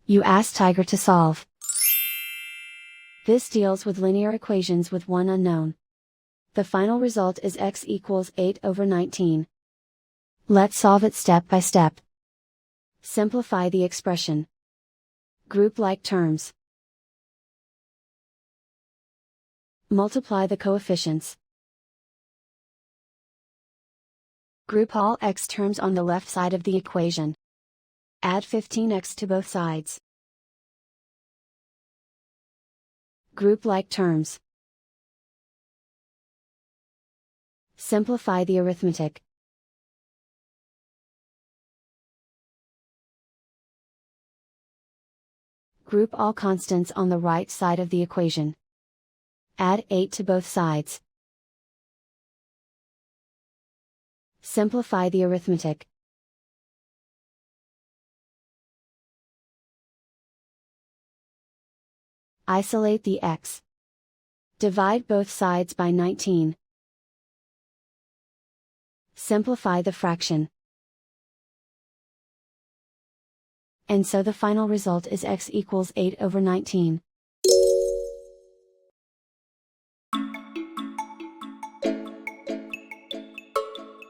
You ask Tiger to solve. This deals with linear equations with one unknown. The final result is x equals 8/19. Let's solve it step by step. Simplify the expression. Group like terms. Multiply the coefficients. Group all x terms on the left side of the equation. Add 15x to both sides. Group like terms. Simplify the arithmetic. Group all constants on the right side of the equation. Add 8 to both sides. Simplify the arithmetic. Isolate the x. Divide both sides by 19. Simplify the fraction. And so the final result is x equals 8/19.